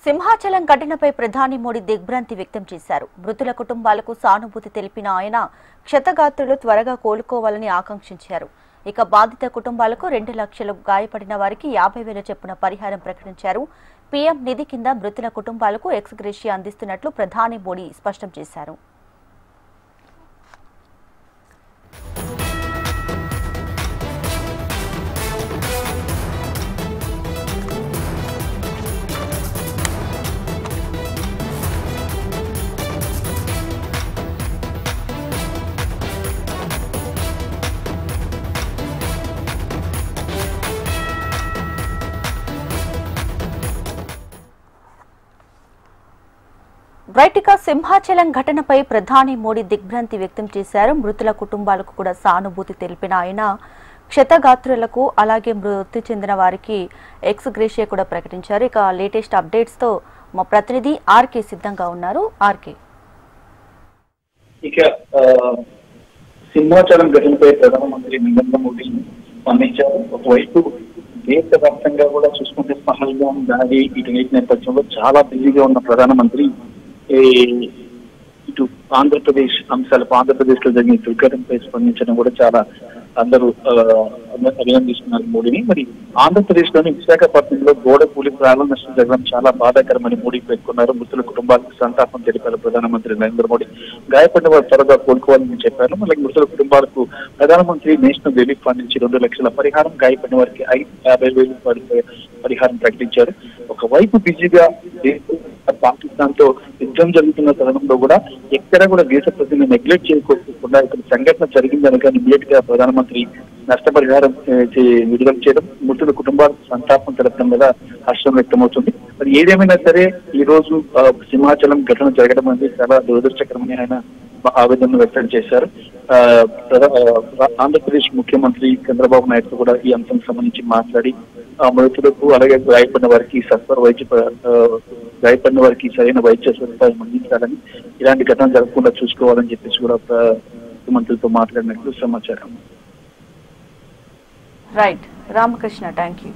సింహాచలం ఘటనపై ప్రధాని మోడీ దిగ్భ్రాంతి వ్యక్తం చేశారు. మృతుల కుటుంబాలకు సానుభూతి తెలిపిన ఆయన క్షతగాత్రులు త్వరగా కోలుకోవాలని ఆకాంక్షించారు. ఇక బాధిత కుటుంబాలకు 2 లక్షలు, గాయపడిన వారికి 50,000 చొప్పున పరిహారం ప్రకటించారు. పీఎం నిధి కింద మృతుల కుటుంబాలకు ఎక్స్ గ్రేషియా అందిస్తున్నట్లు ప్రధాని మోడీ స్పష్టం చేశారు. రైట్గా సింహాచలం ఘటనపై ప్రధాని మోడీ దిగ్భ్రాంతి వ్యక్తం చేశారు. మృతుల కుటుంబాలకు కూడా సానుభూతి తెలిపిన ఆయన క్షతగాత్రులకు అలాగే మృతి చెందిన వారికి ఎక్స్ గ్రేషియా కూడా ప్రకటించారు. ఇక లేటెస్ట్ అప్డేట్స్ తో మా ప్రతినిధి ఆర్కే సిద్ధంగా ఉన్నారు. ఆర్కే, ఇక సింహాచలం ఘటనపై ప్రధానమంత్రి నరేంద్ర మోడీ స్పందించారు. ఒకవైపు దేశవ్యాప్తంగా కూడా చూసుకుంటే పహల్గాం దాడి ఇటు నేపథ్యంలో చాలా బిజీగా ఉన్న ప్రధానమంత్రి ఇటు ఆంధ్రప్రదేశ్ ఆంధ్రప్రదేశ్ లో జరిగిన దుర్ఘటనపై స్పందించడం కూడా చాలా అందరూ అభినందిస్తున్నారు మోడీని. మరి ఆంధ్రప్రదేశ్ లోని విశాఖపట్నంలో గోడ కూలి ప్రాణ నష్టం జరగడం చాలా బాధాకరమని మోడీ పేర్కొన్నారు. మృతుల కుటుంబాలకు సంతాపం తెలిపారు ప్రధానమంత్రి నరేంద్ర మోడీ. గాయపడిన వారు త్వరగా కోలుకోవాలని చెప్పారు. అలాగే మృతుల కుటుంబాలకు ప్రధానమంత్రి నేషనల్ రిలీఫ్ ఫండ్ నుంచి 2 లక్షల పరిహారం, గాయపడిన వారికి 50,000 పరిహారం ప్రకటించారు. ఒకవైపు బిజీగా పాకిస్తాన్ తో యుద్ధం జరుగుతున్న తరుణంలో కూడా ఎక్కడ కూడా దేశ ప్రజలను నెగ్లెక్ట్ చేయకోకుండా ఇక్కడ సంఘటన జరిగిందనక ఇమీడియట్ గా ప్రధానమంత్రి నష్టపరిహారం విడుదల చేయడం, మృతుల కుటుంబాలకు సంతాపం తెలపడం మీద హర్షం వ్యక్తమవుతుంది. మరి ఏదేమైనా సరే ఈ రోజు సింహాచలం ఘటన జరగడం అనేది చాలా దురదృష్టకరమని ఆయన ఆవేదన వ్యక్తం చేశారు. ఆంధ్రప్రదేశ్ ముఖ్యమంత్రి చంద్రబాబు నాయుడు కూడా ఈ అంశం సంబంధించి మాట్లాడి మృతులకు అలాగే గాయపడిన వారికి గాయపడిన వారికి సరైన వైద్య సదుపాయం అందించాలని, ఇలాంటి ఘటన జరగకుండా చూసుకోవాలని చెప్పేసి కూడా ముఖ్యమంత్రితో మాట్లాడినట్లు సమాచారం. Right Ramakrishna, thank you.